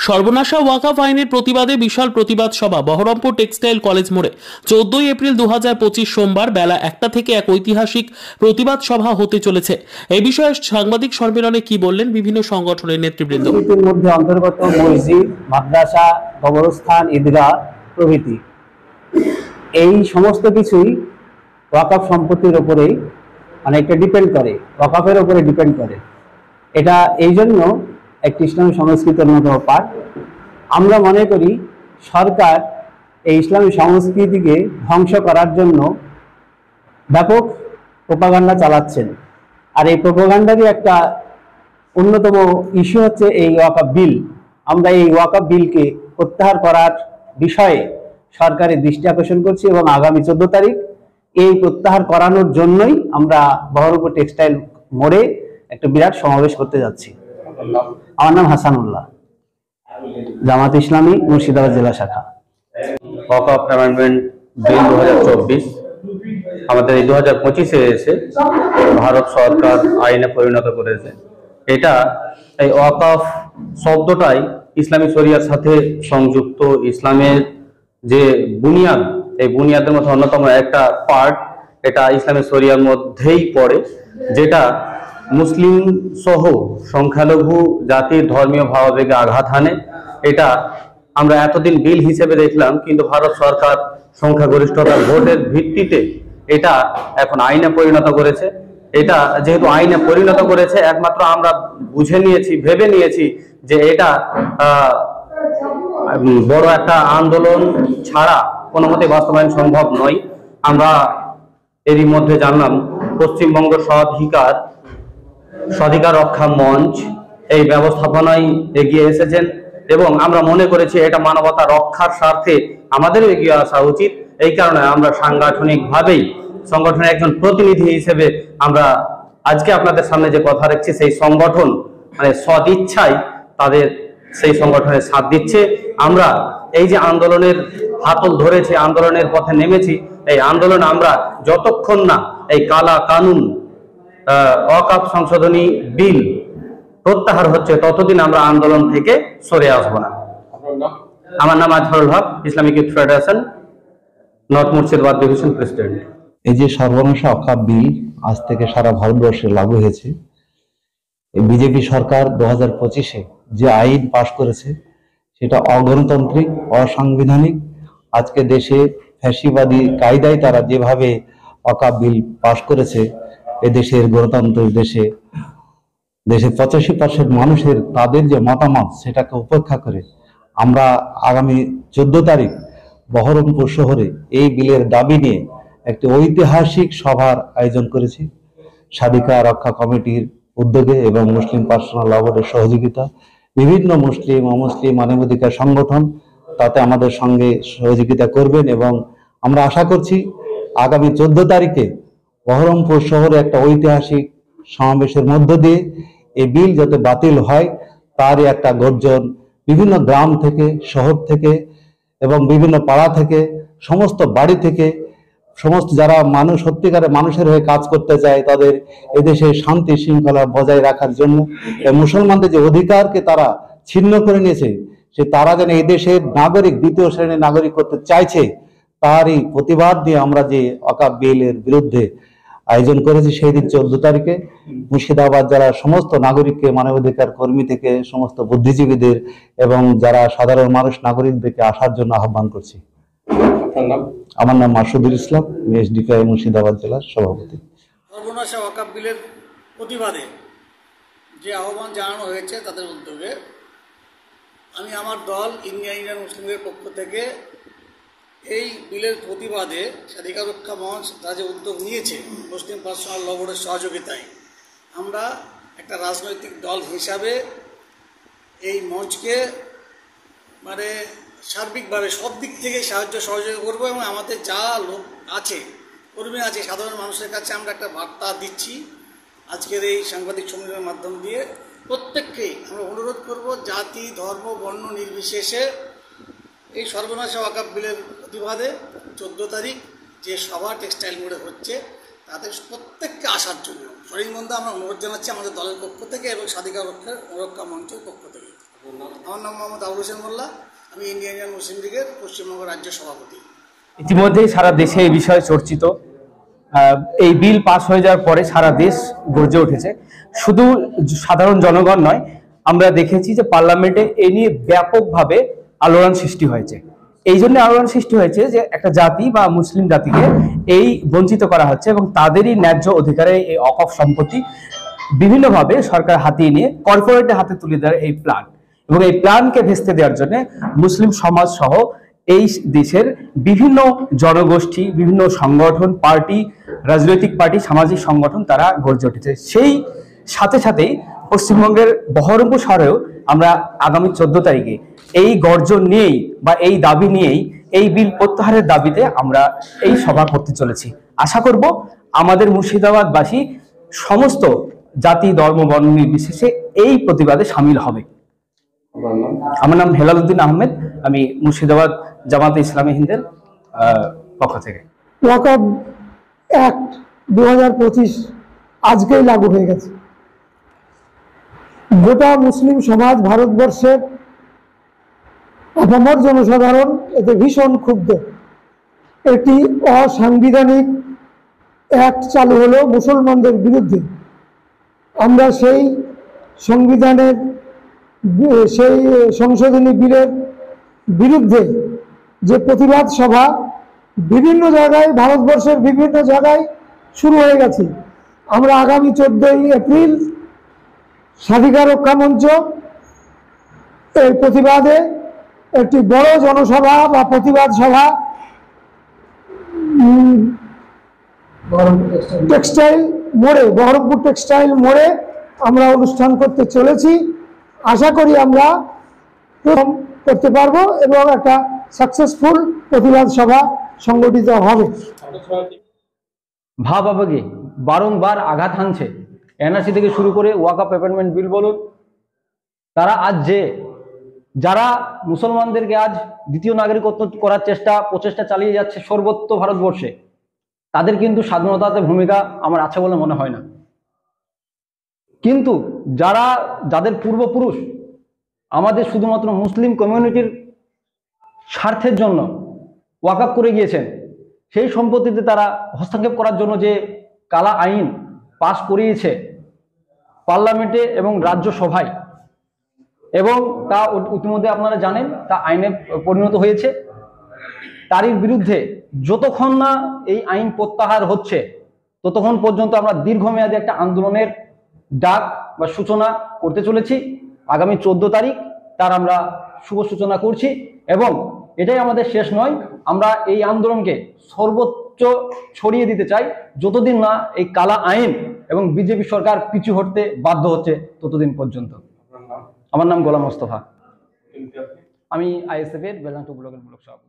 সর্বনাশা ওয়াকফ আইনের প্রতিবাদে বিশাল প্রতিবাদ সভা বহরমপুর টেক্সটাইল কলেজ মোড়ে 14 এপ্রিল 2025 সোমবার বেলা 1টা থেকে এক ঐতিহাসিক প্রতিবাদ সভা হতে চলেছে। এই বিষয়ে সাংবাদিক সম্মেলনে কি বললেন বিভিন্ন সংগঠনের নেতৃবৃন্দ? এর মধ্যে অন্তর্গত মসজিদ, মাদ্রাসা, কবরস্থান, ঈদগাহ প্রভৃতি এই সমস্ত কিছুই ওয়াকফ সম্পত্তির উপরেই অনেকটা ডিপেন্ড করে, ওয়াকফের উপরে ডিপেন্ড করে। এটা এই জন্য একটি ইসলামী সংস্কৃতির অন্যতম পার্ট। আমরা মনে করি সরকার এই ইসলামী সংস্কৃতিকে ধ্বংস করার জন্য ব্যাপক প্রোপাগান্ডা চালাচ্ছেন। আর এই প্রোপাগান্ডারই একটা অন্যতম ইস্যু হচ্ছে এই ওয়াকফ বিল। আমরা এই ওয়াকফ বিলকে প্রত্যাহার করার বিষয়ে সরকারের দৃষ্টি আকর্ষণ করছি এবং আগামী 14 তারিখ এই প্রত্যাহার করানোর জন্যই আমরা বহরমপুর টেক্সটাইল মোড়ে একটা বিরাট সমাবেশ করতে যাচ্ছি। আমার নাম হাসানুল্লাহ, জামাত ইসলামী মুর্শিদাবাদ জেলা শাখা। ওয়াকফ অ্যামেন্ডমেন্ট বিল 2024 আমাদের এই 2025-এ এসে ভারত সরকার আইনে পরিণত করেছে। এটা এই ওয়াকফ শব্দটাই ইসলামী শরিয়ার সাথে সংযুক্ত। ইসলামের যে বুনিয়াদ, এই বুনিয়াদের মধ্যে অন্যতম একটা পার্ট এটা ইসলামী শরিয়ার মধ্যেই পড়ে, যেটা মুসলিম সহ সংখ্যালঘু জাতির ধর্মীয় ভাবাবেগে আঘাত হানে। এটা আমরা এতদিন বিল হিসেবে দেখলাম, কিন্তু ভারত সরকার সংখ্যাগরিষ্ঠতার ভোটের ভিত্তিতে এটা এখন আইনে পরিণত করেছে। এটা যেহেতু আইনে পরিণত করেছে, একমাত্র আমরা বুঝে নিয়েছি, ভেবে নিয়েছি যে এটা বড় একটা আন্দোলন ছাড়া কোনো মতে বাস্তবায়ন সম্ভব নয়। আমরা এরই মধ্যে জানলাম পশ্চিমবঙ্গ স্বাধিকার রক্ষা মঞ্চ এই ব্যবস্থাপনায় এগিয়ে এসেছেন এবং আমরা মনে করেছি এটা মানবতা রক্ষার স্বার্থে আমাদেরও এগিয়ে আসা উচিত। এই কারণে আমরা সাংগঠনিকভাবেই সংগঠনের একজন প্রতিনিধি হিসেবে আমরা আজকে আপনাদের সামনে যে কথা রাখছি, সেই সংগঠন মানে সদিচ্ছায় তাদের সেই সংগঠনের সাথ দিচ্ছে। আমরা এই যে আন্দোলনের হাতল ধরেছি, আন্দোলনের পথে নেমেছি, এই আন্দোলন আমরা যতক্ষণ না এই কালা কানুন ওয়াকফ সংশোধনী বিল প্রত্যাহার হচ্ছে ততদিন আমরা আন্দোলন থেকে সরে আসবো না। আমার নাম Azharul Haque, Islamic youth federation north Murshidabad division president. এই যে সর্বনাশা ওয়াকফ বিল আজ থেকে সারা ভারতবর্ষে লাগু হয়েছে। বিজেপি সরকার 2025-এ যে আইন পাশ করেছে সেটা অগণতান্ত্রিক, অসাংবিধানিক। আজকে দেশে ফ্যাসিবাদী কায়দায় তারা যেভাবে ওয়াকফ বিল পাশ করেছে, এদেশের গণতান্ত্রিক দেশে 85% মানুষের তাদের যে মতামত সেটাকে উপেক্ষা করে আমরা আগামী 14 তারিখ বহরমপুর শহরে এই বিলের দাবি নিয়ে একটি ঐতিহাসিক সভার আয়োজন করেছি। স্বাধিকার রক্ষা কমিটির উদ্যোগে এবং মুসলিম পার্সোনাল ল বোর্ডের সহযোগিতা, বিভিন্ন মুসলিম অমুসলিম মানবাধিকার সংগঠন তাতে আমাদের সঙ্গে সহযোগিতা করবেন এবং আমরা আশা করছি আগামী 14 তারিখে বহরমপুর শহরে একটা ঐতিহাসিক সমাবেশের মধ্য দিয়ে এই বিল যাতে বাতিল হয় তারই একটা গর্জন বিভিন্ন গ্রাম থেকে, শহর থেকে এবং বিভিন্ন পাড়া থেকে, সমস্ত বাড়ি থেকে, সমস্ত যারা মানুষ সত্যিকারে মানুষের হয়ে কাজ করতে চায় তাদের এদেশে শান্তি শৃঙ্খলা বজায় রাখার জন্য মুসলমানদের যে অধিকারকে তারা ছিন্ন করে নিয়েছে, সে তারা যেন এই দেশের নাগরিক, দ্বিতীয় শ্রেণীর নাগরিক করতে চাইছে, তারই প্রতিবাদ দিয়ে আমরা যে ওয়াকফ বিলের বিরুদ্ধে আয়োজন করেছি। সেই দিন 14 তারিখে মুর্শিদাবাদ যারা সমস্ত নাগরিককে, মানবাধিকার কর্মী থেকে সমস্ত বুদ্ধিজীবীদের এবং যারা সাধারণ মানুষ নাগরিকদেরকে আসার জন্য আহ্বান করছি। আমার নাম মাসুদুল ইসলাম, এসডিপিআই মুর্শিদাবাদ জেলার সভাপতি। সর্বনাশা ওয়াকফ বিলের প্রতিবাদে যে আহ্বান জানানো হয়েছে তাদের উদ্যোগে আমি আমার দল ইন্ডিয়ান মুসলিমদের পক্ষ থেকে এই বিলের প্রতিবাদে স্বাধিকার রক্ষা মঞ্চ তারা যে উদ্যোগ নিয়েছে মুসলিম পার্সোনাল ল বোর্ডের সহযোগিতায়, আমরা একটা রাজনৈতিক দল হিসাবে এই মঞ্চকে মানে সার্বিকভাবে সব দিক থেকে সাহায্য সহযোগিতা করবো এবং আমাদের যা লোক আছে, কর্মী আছে, সাধারণ মানুষের কাছে আমরা একটা বার্তা দিচ্ছি আজকের এই সাংবাদিক সম্মেলনের মাধ্যম দিয়ে। প্রত্যেককেই আমরা অনুরোধ করব জাতি, ধর্ম, বর্ণ নির্বিশেষে এই সর্বনাশা ওয়াকফ বিলের প্রতিবাদে 14 তারিখ যে সভা টেক্সটাইল মোড়ে হচ্ছে তাদের প্রত্যেককে আসার জন্য সরিংবন্ধে আমরা অনুরোধ জানাচ্ছি আমাদের দলের পক্ষ থেকে এবং স্বাধিকার রক্ষা মঞ্চের পক্ষ থেকে। আমার নাম মোহাম্মদ আবুল হোসেন মোল্লা, আমি ইন্ডিয়ান ইউনিয়ন মুসলিম লীগের পশ্চিমবঙ্গ রাজ্য সভাপতি। ইতিমধ্যেই সারা দেশে এই বিষয়ে চর্চিত। এই বিল পাস হয়ে যাওয়ার পরে সারা দেশ গর্জে উঠেছে। শুধু সাধারণ জনগণ নয়, আমরা দেখেছি যে পার্লামেন্টে এই নিয়ে ব্যাপকভাবে আলোড়ন সৃষ্টি হয়েছে। এই জন্য আলোড়ন সৃষ্টি হয়েছে যে একটা জাতি বা মুসলিম জাতিকে এই বঞ্চিত করা হচ্ছে এবং তাদেরই ন্যায্য অধিকারে এই অকফ সম্পত্তি বিভিন্নভাবে সরকার হাতিয়ে নিয়ে কর্পোরেটের হাতে তুলে দেওয়ার এই প্ল্যান, এবং এই প্ল্যানকে ভেস্তে দেওয়ার জন্য মুসলিম সমাজ সহ এই দেশের বিভিন্ন জনগোষ্ঠী, বিভিন্ন সংগঠন, পার্টি, রাজনৈতিক পার্টি, সামাজিক সংগঠন তারা গর্জে উঠেছে। সেই সাথে সাথেই পশ্চিমবঙ্গের বহরমপুর শহরেও আমরা আগামী 14 তারিখে এই গর্জন নিয়েই বা এই দাবি নিয়েই, এই বিল প্রত্যাহারের দাবিতে আমরা এই সভা করতে চলেছি। আশা করব আমাদের মুর্শিদাবাদবাসী সমস্ত জাতি, ধর্ম, বর্ণ নির্বিশেষে এই প্রতিবাদে সামিল হবে। আমার নাম হেলাল উদ্দিন আহমেদ, আমি মুর্শিদাবাদ জামাতে ইসলামী হিন্দের পক্ষ থেকে। ওয়াকফ অ্যাক্ট 2025 আজকেই লাগু হয়ে গেছে। গোটা মুসলিম সমাজ, ভারতবর্ষের আপামর জনসাধারণ এতে ভীষণ ক্ষুব্ধ। এটি অসাংবিধানিক অ্যাক্ট চালু হলো মুসলমানদের বিরুদ্ধে। আমরা সেই সংবিধানের, সেই সংশোধনী বিলের বিরুদ্ধে যে প্রতিবাদ সভা বিভিন্ন জায়গায়, ভারতবর্ষের বিভিন্ন জায়গায় শুরু হয়ে গেছে। আমরা আগামী 14 এপ্রিল স্বাধিকার রক্ষা মঞ্চ এর প্রতিবাদে একটি বড় জনসভা বা প্রতিবাদ সভা টেক্সটাইল মোড়ে, বহরমপুর টেক্সটাইল মোড়ে আমরা অনুষ্ঠান করতে চলেছি। আশা করি আমরা করতে পারবো এবং একটা সাকসেসফুল প্রতিবাদ সভা সংগঠিত হবে। ভাবাবেগে বারংবার আঘাত হানছে। এনআরসি থেকে শুরু করে ওয়াকফ অ্যামেন্ডমেন্ট বিল বলুন, তারা আজ যারা মুসলমানদেরকে আজ দ্বিতীয় নাগরিকত্ব করার প্রচেষ্টা চালিয়ে যাচ্ছে সর্বত্র ভারতবর্ষে, তাদের কিন্তু স্বাধীনতাতে ভূমিকা আমার আছে বলে মনে হয় না। কিন্তু যাদের পূর্বপুরুষ আমাদের শুধুমাত্র মুসলিম কমিউনিটির স্বার্থের জন্য ওয়াকফ করে গিয়েছেন, সেই সম্পত্তিতে তারা হস্তক্ষেপ করার জন্য যে কালা আইন পাশ করিয়েছে পার্লামেন্টে এবং রাজ্যসভায়, এবং তা ইতিমধ্যে আপনারা জানেন তা আইনে পরিণত হয়েছে, তারই বিরুদ্ধে যতক্ষণ না এই আইন প্রত্যাহার হচ্ছে ততক্ষণ পর্যন্ত আমরা দীর্ঘমেয়াদী একটা আন্দোলনের ডাক বা সূচনা করতে চলেছি। আগামী 14 তারিখ তার আমরা শুভ সূচনা করছি, এবং এটাই আমাদের শেষ নয়। আমরা এই আন্দোলনকে সর্বোচ্চ ছড়িয়ে দিতে চাই যতদিন না এই কালা আইন এবং বিজেপি সরকার পিছু হটতে বাধ্য হচ্ছে ততদিন পর্যন্ত। আমার নাম গোলাম মোস্তফা, আমি আইএসএফ এর বেলাঙ্গ ব্লকের ব্লক সভাপতি।